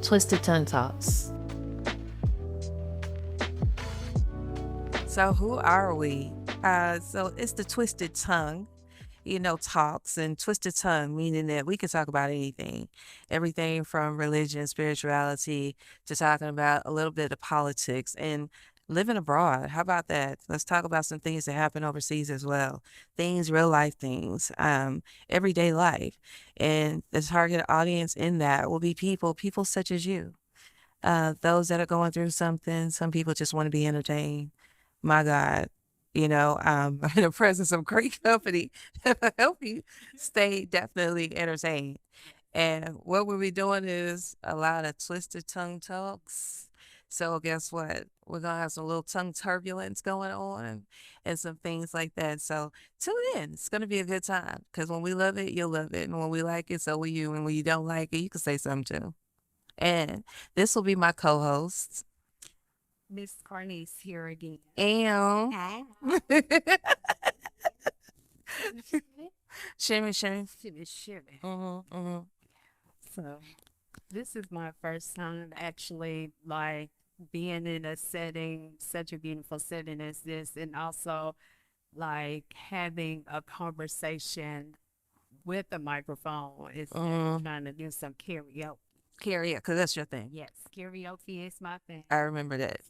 Twisted Tongue Talks. So who are we? So it's the Twisted Tongue, talks and twisted tongue, meaning that we can talk about anything, everything from religion, spirituality, to talking about a little bit of politics and living abroad. How about that? Let's talk about some things that happen overseas as well. Things, real life things, everyday life. And the target audience in that will be people such as you. Those that are going through something, some people just want to be entertained. My God, I'm in the presence of great company that will help you stay definitely entertained. And what we'll be doing is a lot of twisted tongue talks. So guess what? We're gonna have some little tongue turbulence going on and some things like that. So tune in. It's gonna be a good time because when we love it, you'll love it, and when we like it, so will you. And when you don't like it, you can say something too. And this will be my co-host. Miss Carnice here again. And Hi. shimmy, shimmy. Shimmy, shimmy. Mm-hmm. So, this is my first time actually like being in a setting, such a beautiful setting as this, and also like having a conversation with a microphone instead of trying to do some karaoke. Karaoke, because that's your thing. Yes, karaoke is my thing. I remember that.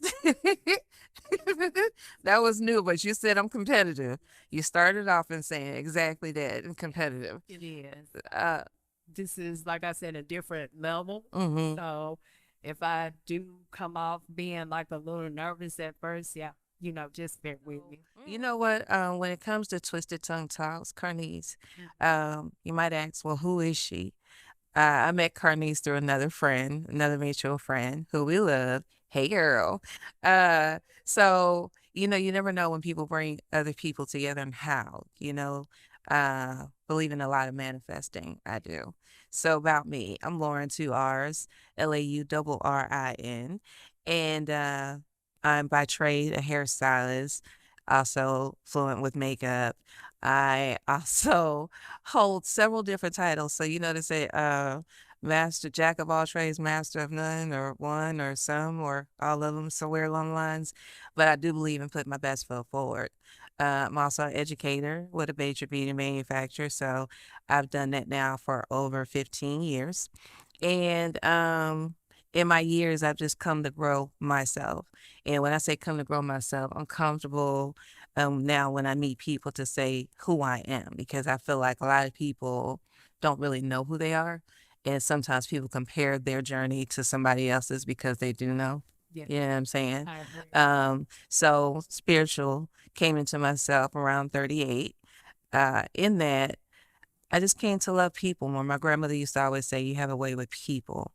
That was new, but you said I'm competitive. You started off in saying exactly that and competitive. It is. Uh, This is, like I said, a different level. mhm. So if I do come off being like a little nervous at first, yeah, just bear with me. You know what? When it comes to Twisted Tongue Talks, Carnice, you might ask, well, who is she? I met Carnice through another friend, another mutual friend who we love. Hey, girl. So, you never know when people bring other people together and how, believe in a lot of manifesting. I do. So, about me, I'm Lauren, two R's, LAURRIN. And I'm by trade a hairstylist, also fluent with makeup. I also hold several different titles. So they say master, jack of all trades, master of none, or one, or some, or all of them, somewhere along the lines. But I do believe in putting my best foot forward. I'm also an educator with a major beauty manufacturer. So I've done that now for over 15 years. And in my years, I've just come to grow myself. And when I say come to grow myself, I'm comfortable now when I meet people to say who I am because I feel like a lot of people don't really know who they are. And sometimes people compare their journey to somebody else's because they do know. Yeah, You know what I'm saying? I agree. So spiritual came into myself around 38. In that, I just came to love people more. My grandmother used to always say, you have a way with people.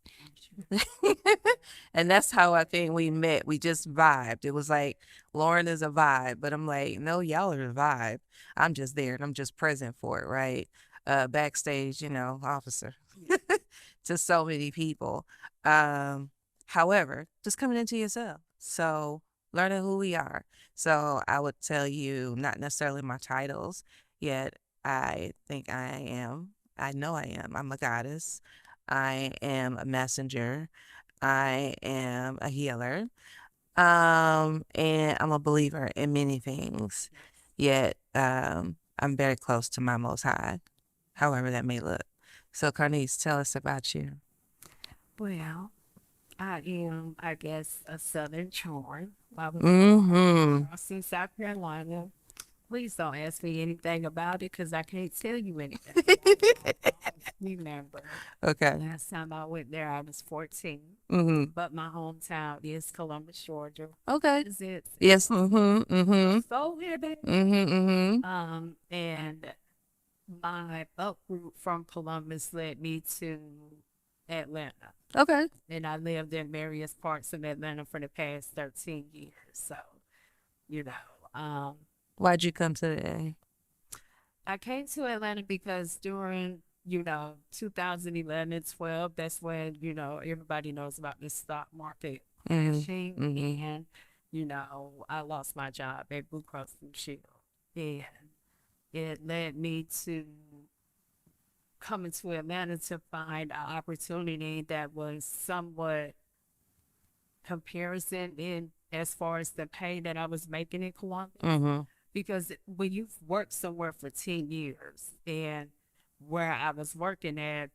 And that's how I think we met. We just vibed. It was like Lauren is a vibe, but I'm like, no, y'all are the vibe. I'm just there and I'm just present for it, right? Backstage, officer to so many people. Um, However, just coming into yourself. So learning who we are. So I would tell you, not necessarily my titles, yet I think I am. I know I am. I'm a goddess. I am a messenger. I am a healer. And I'm a believer in many things. Yet, I'm very close to my most high, however that may look. So, Carnice, tell us about you. Well, I am, I guess, a Southern charm. I was born Mm-hmm. in Charleston, South Carolina. Please don't ask me anything about it because I can't tell you anything. Remember, Okay. last time I went there, I was 14. Mm-hmm. But my hometown is Columbus, Georgia. Okay. Is it? Yes. Mm-hmm. Mm-hmm. So here, baby. Mm-hmm. Mm-hmm. And my uproot from Columbus led me to Atlanta. Okay. And I lived in various parts of Atlanta for the past 13 years. So, you know, um, Why'd you come to the I came to Atlanta because during, 2011, 12, that's when, everybody knows about the stock market Mm-hmm. crashing. Mm-hmm. And, I lost my job at Blue Cross Blue Shield. And it led me to coming to Atlanta to find an opportunity that was somewhat comparison in as far as the pay that I was making in Columbus. Mm-hmm. Because when you've worked somewhere for 10 years and where I was working at,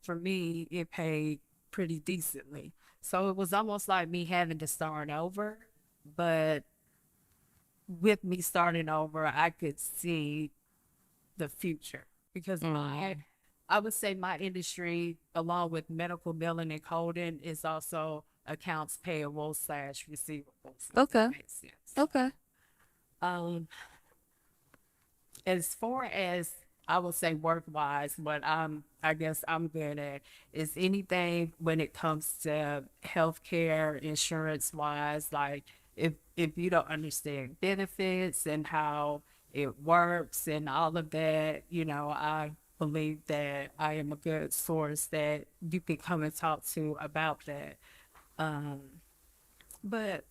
for me, it paid pretty decently. So it was almost like me having to start over. But with me starting over, I could see the future because I would say my industry, along with medical billing and coding, is also accounts payable / receivables. If Okay. that makes sense. Okay. Um, as far as I would say work wise, what I guess I'm good at is anything when it comes to healthcare insurance wise, like if you don't understand benefits and how it works and all of that, I believe that I am a good source that you can come and talk to about that. Um, but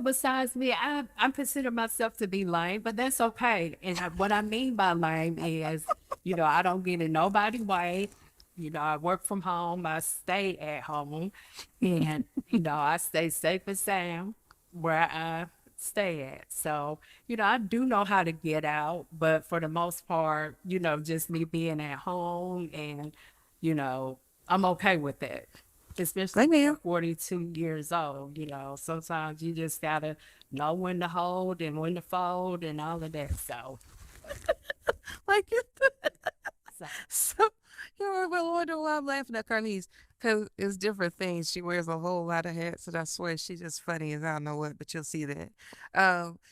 besides me, I consider myself to be lame, but that's okay. And what I mean by lame is, I don't get in nobody's way. I work from home. I stay at home, and I stay safe and sound where I stay at. So, I do know how to get out, but for the most part, just me being at home and, I'm okay with that. Especially Same here. 42 years old, sometimes you just gotta know when to hold and when to fold and all of that. So, Like, so so, well, wonder why I'm laughing at Carnese because it's different things. She wears a whole lot of hats, and I swear she's just funny as I don't know what, but you'll see that.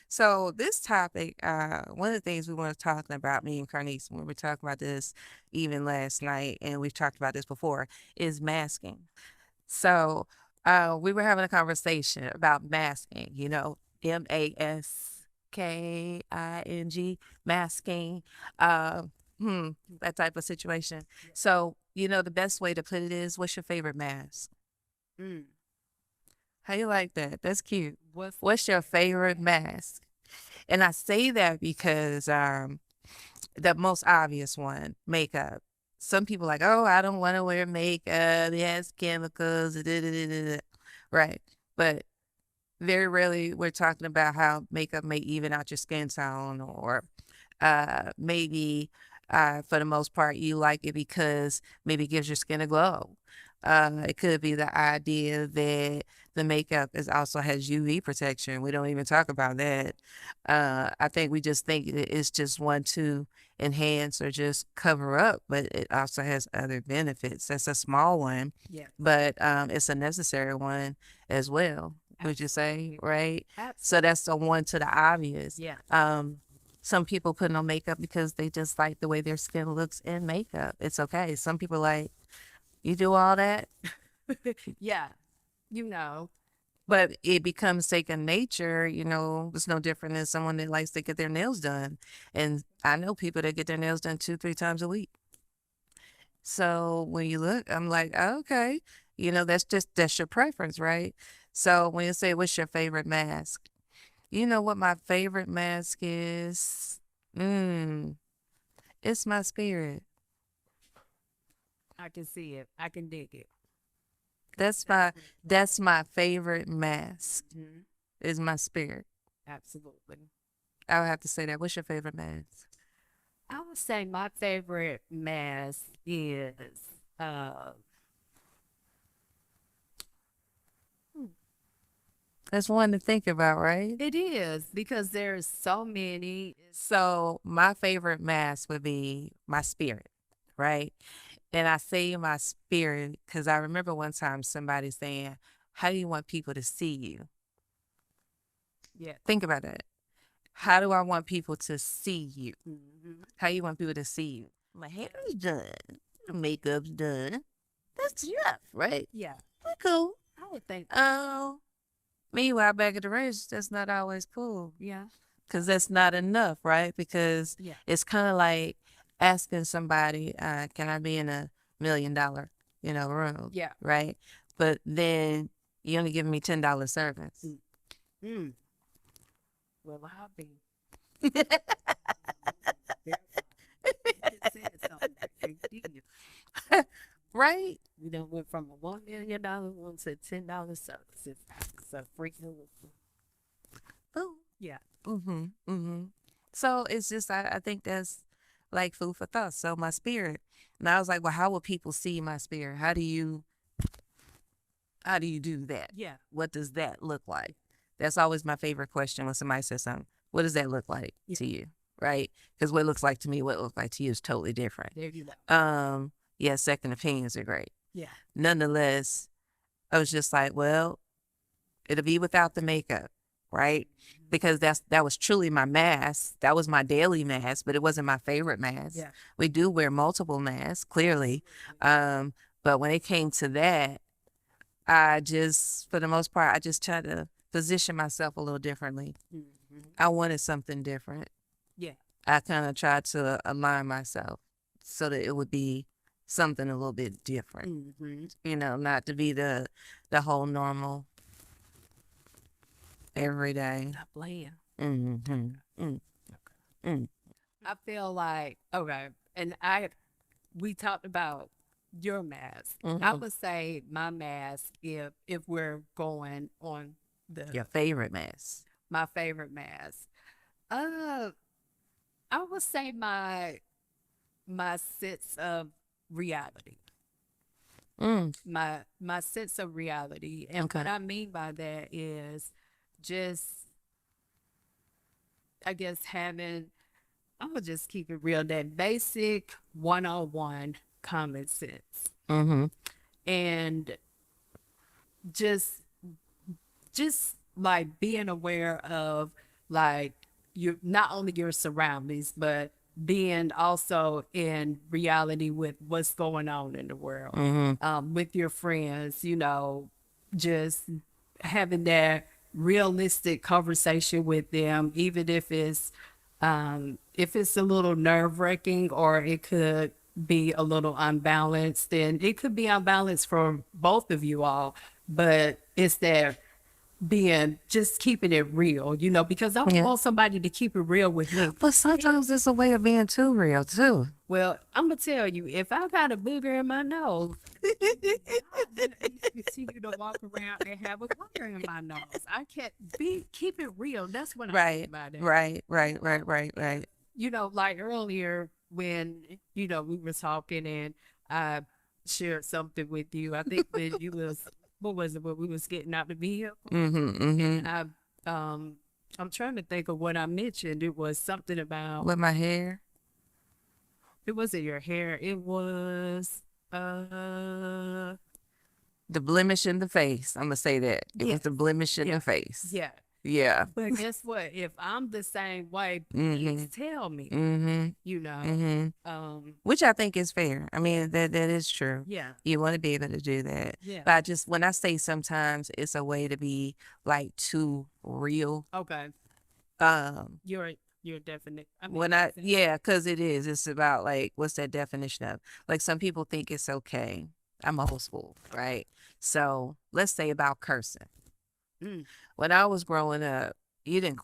So this topic, one of the things we were talking about, me and Carnese, when we were talking about this even last night, and we've talked about this before, is masking. So we were having a conversation about masking, masking, masking, uh, that type of situation. So, the best way to put it is, what's your favorite mask? mm, How you like that? That's cute. what's What's your favorite mask? And I say that because the most obvious one, makeup. Some people like, oh, I don't want to wear makeup. It has chemicals. Da, da, da, da, da." Right. But very rarely we're talking about how makeup may even out your skin tone or maybe for the most part you like it because maybe it gives your skin a glow. It could be the idea that the makeup is also has UV protection. We don't even talk about that. I think we just think it's just one to enhance or just cover up, but it also has other benefits. That's a small one, yeah, but it's a necessary one as well. Would you say, right? So absolutely, that's the one to the obvious. yeah, Some people put on makeup because they just like the way their skin looks in makeup. It's okay. Some people like, you do all that, yeah, you know, but it becomes second nature. It's no different than someone that likes to get their nails done. And I know people that get their nails done 2, 3 times a week. So when you look, I'm like, okay, that's your preference, right? So when you say, what's your favorite mask? You know what my favorite mask is? Mm, it's my spirit. I can see it, I can dig it. That's my that's my favorite mask. Mhm, Is my spirit. absolutely. I would have to say that. What's your favorite mask? I would say my favorite mask is uh That's one to think about, right? it is because there's so many. So my favorite mask would be my spirit, right? And I say my spirit because I remember one time somebody saying, how do you want people to see you? Yeah. Think about that. How do I want people to see you? Mhm. How you want people to see you? My hair's done. Makeup's done. That's enough, right? Yeah, We're cool. I would think. Oh, meanwhile, back at the race, that's not always cool Yeah, because that's not enough, right? Because yeah, it's kind of like asking somebody, can I be in $1 million, room, yeah. right? But then you only give me $10 service. Mm. Mm. Well, I'll be. Verify. You just said something right Right? We done went from a $1 million one to $10 service. It's a freaking Ooh. yeah. Mm-hmm. Mm-hmm. So it's just I think that's like food for thought. So my spirit. And I was like, well, how will people see my spirit? How do you do that? Yeah. What does that look like? That's always my favorite question when somebody says something. What does that look like to you? Right? Because what it looks like to me, what it looks like to you is totally different. There you go. Yeah, second opinions are great. Yeah. Nonetheless, I was just like, well, it'll be without the makeup, right? Because that was truly my mask. That was my daily mask, but it wasn't my favorite mask. Yeah. We do wear multiple masks, clearly. But when it came to that, I just, for the most part, I just tried to position myself a little differently. Mm-hmm. I wanted something different. Yeah. I kind of tried to align myself so that it would be something a little bit different. Mm-hmm. You know, not to be the whole normal every day. Not playing. Mm-hmm. Mm. I feel like and we talked about your mask. I Mhm. would say my mask if we're going on Your favorite mess. my favorite mask. I would say my sense of reality. Mm. My sense of reality. And Okay. what I mean by that is just I guess I'm gonna just keep it real, that basic 101 common sense. Mm-hmm. And just like being aware of like not only your surroundings, but being also in reality with what's going on in the world, with your friends, just having that realistic conversation with them, even if it's a little nerve-wracking or it could be a little unbalanced, and it could be unbalanced for both of you all, but it's that just keeping it real, because I Yeah. want somebody to keep it real with me. But sometimes it's a way of being too real too. Well, I'm gonna tell you, if I got a booger in my nose, I continue to walk around and have a booger in my nose. I can't keep it real. That's what I mean Right. by that. Right. Like earlier when we were talking and I shared something with you. I think when you was what was it when we was getting out the vehicle? Mm-hmm. Mm-hmm. And I'm trying to think of what I mentioned. It was something about With my hair. it wasn't your hair. It was The blemish in the face. I'm gonna say that. It was the blemish in the face. yeah. Yeah. But guess what? If I'm the same way, Mhm. please tell me. Mm-hmm. Which I think is fair. I mean, that is true. Yeah. You want to be able to do that. Yeah. But when I say sometimes it's a way to be like too real. Okay. Um, You're definite. because it is. It's about like, what's that definition of? Like some people think it's okay. I'm old school, right? So let's say about cursing. When I was growing up, you didn't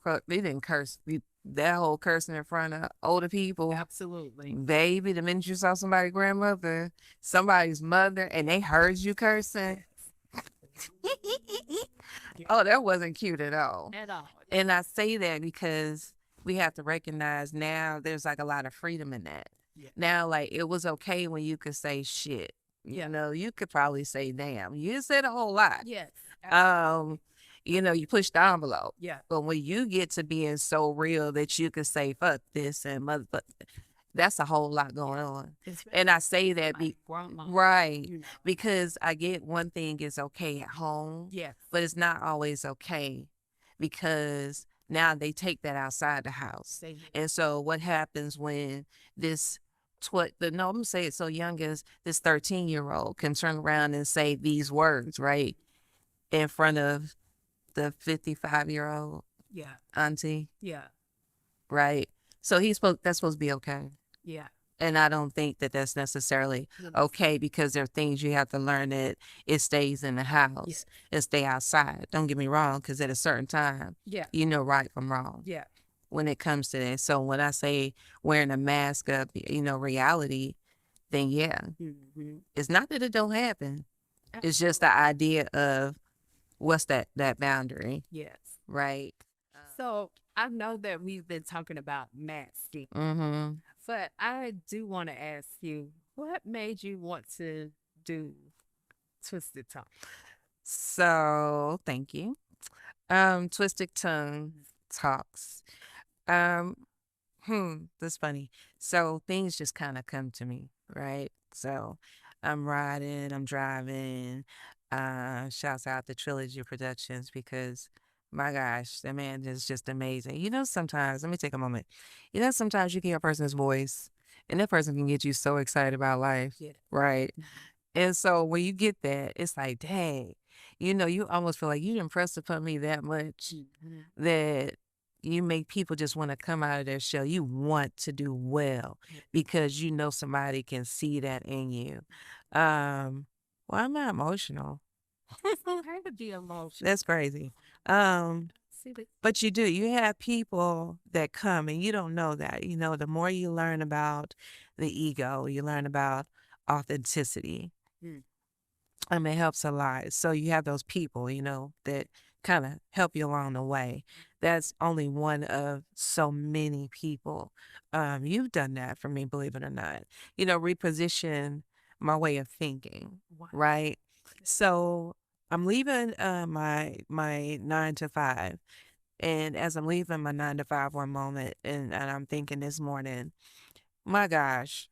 curse. That whole cursing in front of older people. Absolutely. Baby, the minute you saw somebody's grandmother, somebody's mother, and they heard you cursing. Oh, that wasn't cute at all. At all. And I say that because we have to recognize now there's like a lot of freedom in that. Yeah. Now, like it was okay when you could say shit. Yeah. You could probably say damn. You didn't say a whole lot. Yes. You push the envelope. Yeah. But when you get to being so real that you can say fuck this and motherfucker, that's a whole lot going on. And I say that right, because I get one thing is okay at home. Yes. But it's not always okay because now they take that outside the house. And so what happens when this I'm gonna say it so young as this 13-year-old can turn around and say these words, right? In front of the 55-year-old auntie. Yeah. Right. So that's supposed to be okay. Yeah. And I don't think that that's necessarily okay because there are things you have to learn that it stays in the house and stay outside. Don't get me wrong, because at a certain time, you know right from wrong. Yeah. When it comes to that. So when I say wearing a mask of, reality, then yeah, Mm-hmm. it's not that it don't happen. It's just the idea of what's that boundary, Yes. right? So I know that we've been talking about masking, Mm-hmm. but I do want to ask you, what made you want to do Twisted Tongue? So thank you. Twisted Tongue Talks. Um, that's funny. So things just kind of come to me, right? So I'm riding, I'm driving. Shouts out to Trilogy Productions because my gosh, that man is just amazing. You know, sometimes, let me take a moment. You know, sometimes you can hear a person's voice and that person can get you so excited about life, Yeah. right? And so when you get that, it's like, dang, you know, you almost feel like you impressed upon me that much Mhm. that you make people just want to come out of their shell. You want to do well because you know somebody can see that in you. Well, I'm not emotional. I would be emotional. That's crazy. Um, See, but but you do. You have people that come and you don't know that. You know, the more you learn about the ego, you learn about authenticity. mm, It helps a lot. So you have those people, you know, that kind of help you along the way. That's only one of so many people. You've done that for me, believe it or not. You know, reposition my way of thinking, wow. right? So I'm leaving my 9 to 5, and as I'm leaving my 9 to 5 one moment, and I'm thinking this morning, my gosh,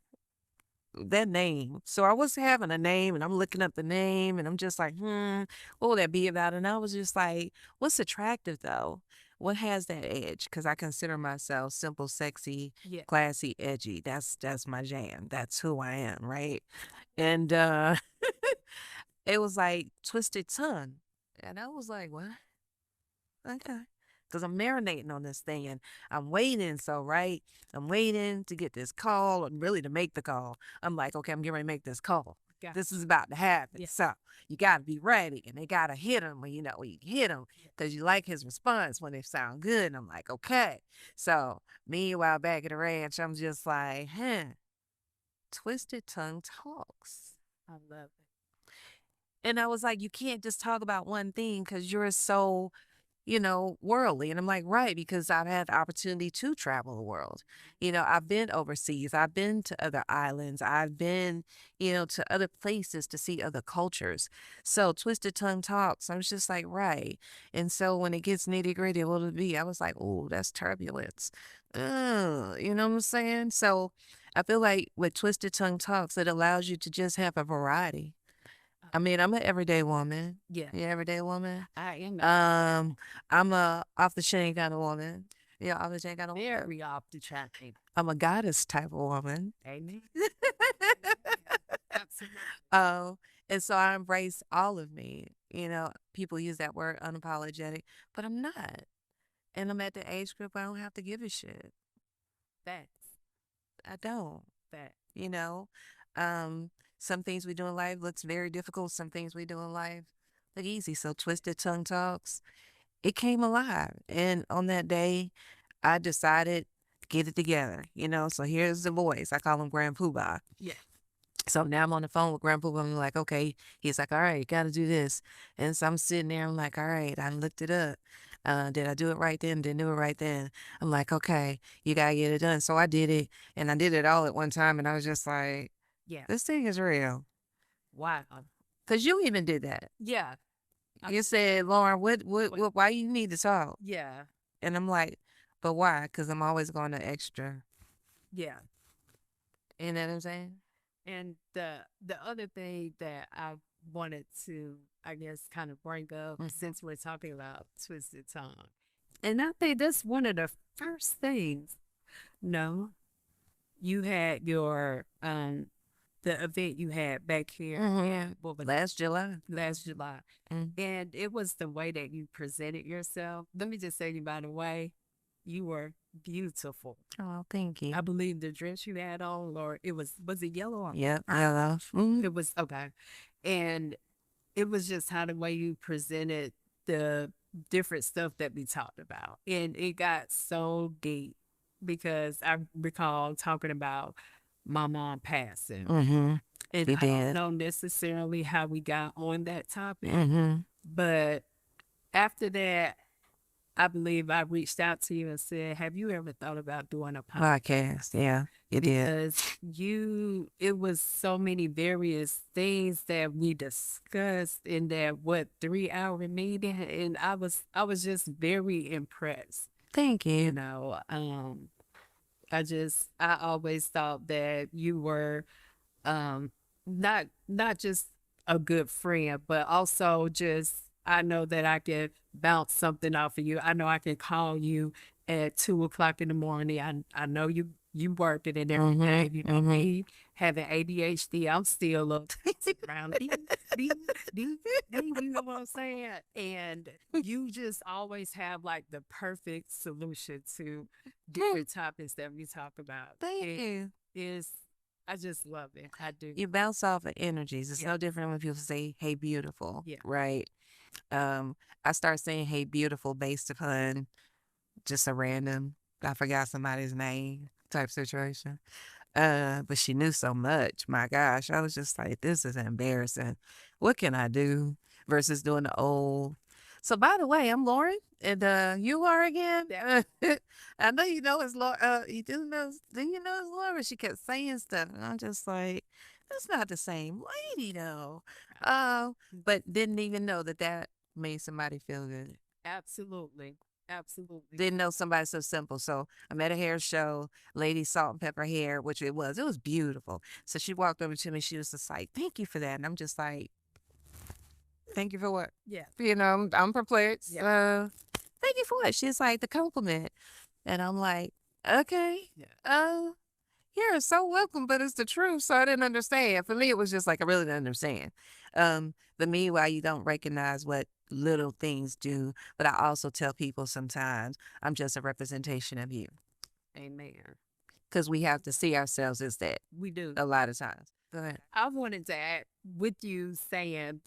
that name. So I was having a name and I'm looking up the name and I'm just like, what would that be about? And I was just like, what's attractive though? What has that edge? Because I consider myself simple, sexy, Yeah. classy, edgy. That's my jam. That's who I am, right? And it was like twisted tongue. And I was like, what? Okay. Because I'm marinating on this thing and I'm waiting. So, right, I'm waiting to get this call and really to make the call. I'm like, okay, I'm getting ready to make this call. Got This is about to happen. Yeah. So, you got to be ready. And they got to hit him when you know when you hit him because you like his response when they sound good. And I'm like, okay. So, meanwhile, back at the ranch, I'm just like, twisted tongue talks. I love it. And I was like, you can't just talk about one thing because you're so, you know, worldly. And I'm like, right, because I've had the opportunity to travel the world. You know, I've been overseas, I've been to other islands, I've been, you know, to other places to see other cultures. So Twisted Tongue Talks, I was just like, right. And so when it gets nitty gritty, what it'll be, I was like, oh, that's turbulence. You know what I'm saying? So I feel like with Twisted Tongue Talks, it allows you to just have a variety. I mean, I'm an everyday woman. Yeah. You everyday woman? I am I'm a off the chain kind of woman. Yeah, off the chain kind of woman. very off the track. I'm a goddess type of woman. Amen. Absolutely. um, and so I embrace all of me. You know, people use that word unapologetic, but I'm not. And I'm at the age group I don't have to give a shit. Facts. I don't. Facts. You know, some things we do in life looks very difficult. Some things we do in life look easy. So Twisted Tongue Talks, it came alive. And on that day, I decided to get it together, you know. So here's the voice. I call him Grand Poobah. Yeah. So now I'm on the phone with Grand Poobah. I'm like, okay. He's like, all right, you got to do this. And so I'm sitting there. I'm like, all right, I looked it up. Did I do it right then? Didn't do it right then. I'm like, okay, you got to get it done. So I did it. And I did it all at one time. And I was just like, Yeah. this thing is real. Wow. Because you even did that. Yeah. You said, Lauren, why you need to talk? Yeah. And I'm like, but why? Because I'm always going the extra. Yeah. You know what I'm saying? And the other thing that I wanted to, I guess, kind of bring up since we're talking about Twisted Tongue, and I think that's one of the first things. No, you had your the event you had back here Yeah. what was Last July. last July, Mm. and it was the way that you presented yourself. Let me just say, you by the way, you were beautiful. Oh, thank you. I believe the dress you had on, or was it yellow or Yep, I love. it was okay. And it was just how the way you presented the different stuff that we talked about. And it got so deep because I recall talking about my mom passing. Mm-hmm. And You I don't did. know necessarily how we got on that topic, Mm-hmm. but after that, I believe I reached out to you and said, "Have you ever thought about doing a podcast?" Podcast. Yeah, you did. Because it was so many various things that we discussed in that 3 hour meeting, and I was just very impressed. Thank You you. know, I always thought that you were um not just a good friend, but also just I know that I can bounce something off of you. I know I can call you at 2 o'clock in the morning. I know you worked it and everything. You know me having ADHD, I'm still up around you know what I'm saying? And you just always have like the perfect solution to different topics that we talk about. Thank It you. is I just love it. I do. You bounce off of energies. It's Yeah. no different when people say, "Hey, beautiful." Yeah. Right. I start saying, "Hey, beautiful," based upon just a random, I forgot somebody's name type situation. But she knew so much. My gosh, I was just like, this is embarrassing. What can I do versus doing the old? So, by the way, I'm Lauren, and you are again. I know you know it's Lauren. You do you know it's Lauren? She kept saying stuff, and I'm just like, that's not the same lady, though. But didn't even know that made somebody feel good. Absolutely. Absolutely. Didn't know somebody so simple. So I'm at a hair show, lady salt and pepper hair, which it was. It was beautiful. So she walked over to me. She was just like, "Thank you for that." And I'm just like, "Thank you for what?" Yeah. You know, I'm perplexed. Yeah. Thank you for what? She's like, the compliment. And I'm like, okay. Yeah. You're so welcome, but it's the truth. So I didn't understand. For me, it was just like, I really didn't understand. But meanwhile, you don't recognize what little things do. But I also tell people sometimes I'm just a representation of you Amen. because we have to see ourselves as that We do. a lot of times. Go ahead. I wanted to add with you saying,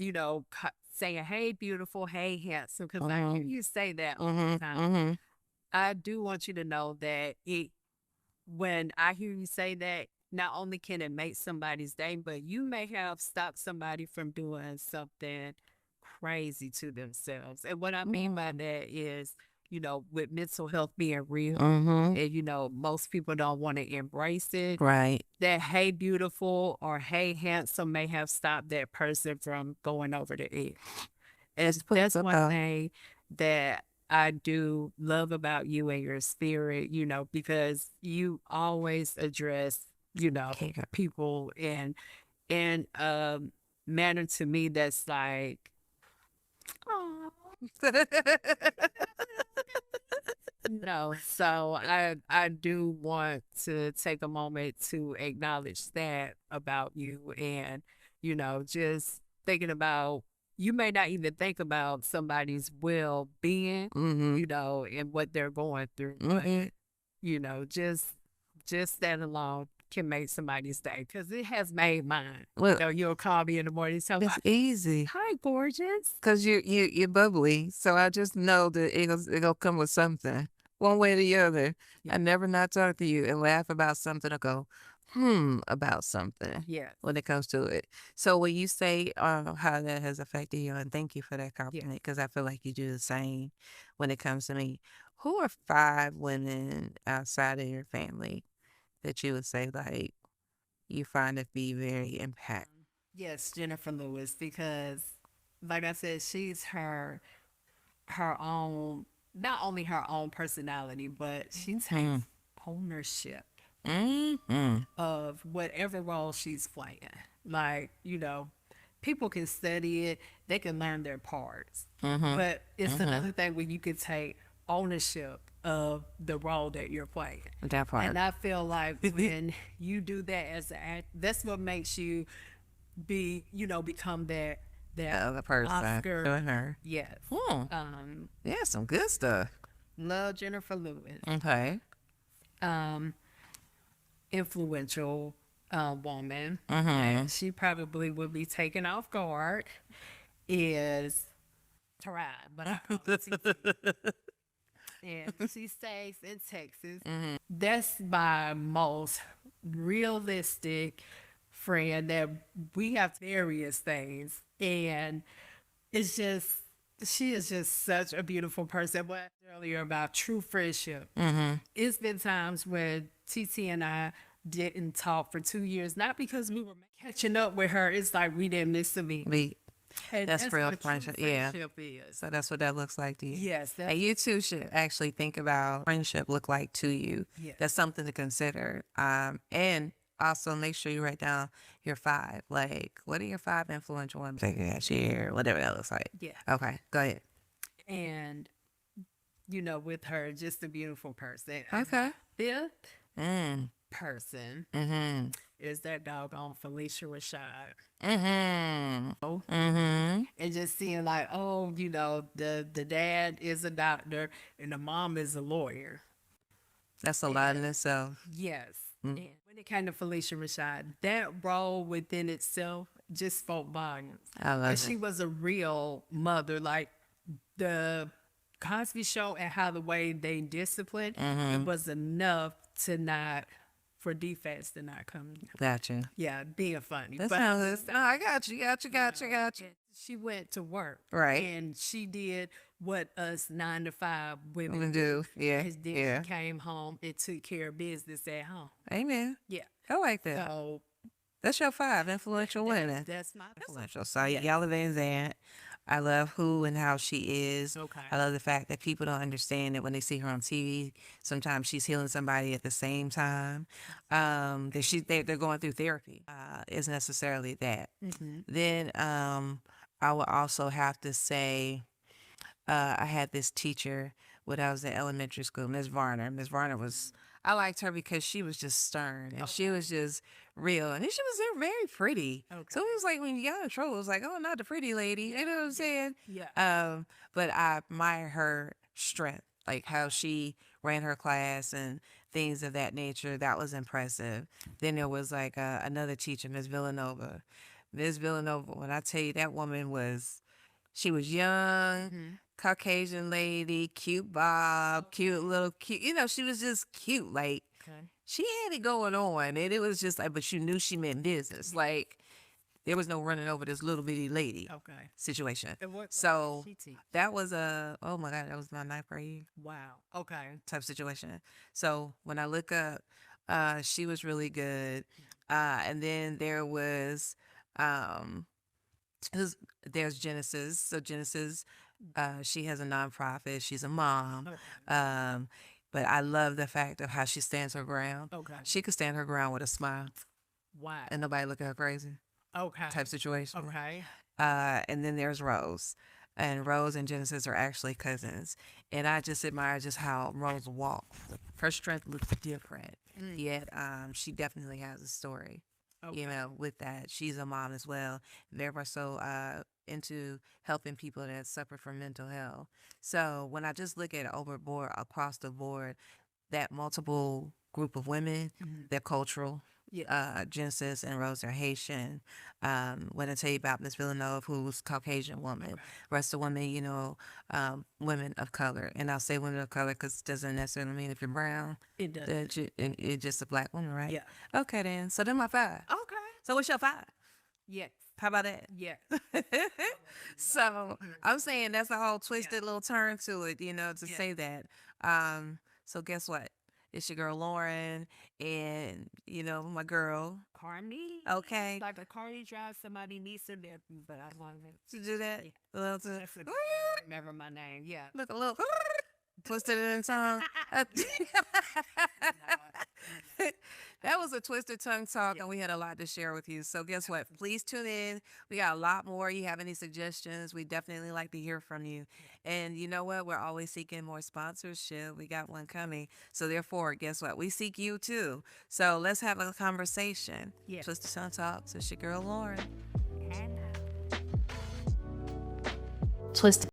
saying, "Hey, beautiful, hey, handsome," because I hear you say that all the time. Mm-hmm. I do want you to know that when I hear you say that, not only can it make somebody's day, but you may have stopped somebody from doing something crazy to themselves. And what I mean by that is, with mental health being real, Mm-hmm. and most people don't want to embrace it. Right. That "hey, beautiful" or "hey, handsome" may have stopped that person from going over the edge. And that's one thing that I do love about you and your spirit, because you always address, people in manner to me that's like, oh, no. So I do want to take a moment to acknowledge that about you, and just thinking about, you may not even think about somebody's well-being, and what they're going through, but just that alone can make somebody's day, because it has made mine. Well, You'll call me in the morning and tell me, it's easy. "Hi, gorgeous." Cause you're bubbly, so I just know that it'll come with something, one way or the other. Yeah. I never not talk to you and laugh about something or go, about something Yeah. when it comes to it. So when you say how that has affected you, and thank you for that compliment, because I feel like you do the same when it comes to me. Who are 5 women outside of your family that you would say like you find to be very impactful? Yes, Jennifer Lewis, because like I said, she's her own, not only her own personality, but she takes ownership Mm-hmm. of whatever role she's playing. Like, people can study it, they can learn their parts. But it's another thing when you can take ownership of the role that you're playing. That part. And I feel like when you do that as an act, that's what makes you become that Other person Oscar. doing her. Yes. Yeah, some good stuff. Love Jennifer Lewis. Okay. Influential woman. Mm-hmm. And she probably would be taken off guard is Tara, but I call her TT. And she stays in Texas. That's my most realistic friend that we have various things. And it's just, she is just such a beautiful person. What I said earlier about true friendship. It's been times when TT and I didn't talk for 2 years, not because we were catching up with her. It's like we didn't miss a meet. And That's real what true friendship. Yeah. friendship is. So that's what that looks like to you. Yes, that's And you too should actually think about friendship look like to you. Yes. That's something to consider. And also make sure you write down your 5. Like, what are your 5 influential women taking that year, whatever that looks like. Yeah. Okay, go ahead. And with her, just a beautiful person. Okay. 5th Mm. person Mm-hmm. is that doggone Felicia Rashad. Mm-hmm. Oh. Mm-hmm. And just seeing like, the dad is a doctor and the mom is a lawyer. That's a lot in itself. Yes. And when it came to Felicia Rashad, that role within itself just spoke volumes. I love And she it. was a real mother. Like the Cosby Show and how the way they disciplined, it was enough for defense to not come. Gotcha. Yeah, being funny. That But sounds good. No, I got you. she went to work. Right. And she did what us 9 to 5 We women can do. Yeah. And then Yeah. she came home and took care of business at home. Amen. Yeah. I like that. So That's your 5 influential women. that's my Influential. So Yeah. Yella Van Zant. I love who and how she is. Okay. I love the fact that people don't understand that when they see her on TV, sometimes she's healing somebody at the same time. They're going through therapy. Is necessarily that. Then I would also have to say I had this teacher when I was in elementary school, Miss Varner. Miss Varner was, I liked her because she was just stern and she was just real. And then she was very pretty. So it was like when you got in trouble, it was like, oh, not the pretty lady. You know what I'm saying? Yeah. But I admire her strength, like how she ran her class and things of that nature. That was impressive. Then there was like another teacher, Miss Villanova. Miss Villanova, when I tell you that woman she was young, Caucasian lady, cute bob, cute, she was just cute. Like, Okay. she had it going on. And it was just like, but you knew she meant business. Like, there was no running over this little bitty lady Okay. situation. And what So did she teach? that was oh my God, that was my 9th grade Wow. Okay. type situation. So when I look up, she was really good. And then there's Genesis. So Genesis, she has a nonprofit. She's a mom. But I love the fact of how she stands her ground. Okay. She could stand her ground with a smile Wow. and nobody look at her crazy Okay. type situation. Okay. And then there's Rose. And Rose and Genesis are actually cousins. And I just admire just how Rose walks. Her strength looks different. Yet she definitely has a story. Okay. With that. She's a mom as well. Very much so into helping people that suffer from mental health. So when I just look at across the board, that multiple group of women, they're cultural. Yeah. Genesis and Rose are Haitian. When I tell you about Miss Villanova, who's Caucasian woman, rest of women, women of color. And I'll say women of color because it doesn't necessarily mean if you're brown, It does. that it's just a black woman, right? Yeah. Okay, then. So then my 5. Okay. So what's your 5? Yes. How about that? Yes. So I'm saying that's a whole twisted little turn to it, to say that. So guess what? It's your girl Lauren and, my girl. Carney. Okay. Like a Carney drive, somebody needs to live, but I want To do that? Yeah. A little to remember my name. Yeah. look a little twisted in tongue. That was a twisted tongue talk, and we had a lot to share with you. So guess what? Please tune in. We got a lot more. You have any suggestions? We definitely like to hear from you. And you know what? We're always seeking more sponsorship. We got one coming. So therefore, guess what? We seek you too. So let's have a conversation. Yeah. Twisted Tongue Talks. It's your girl Lauren. And Twisted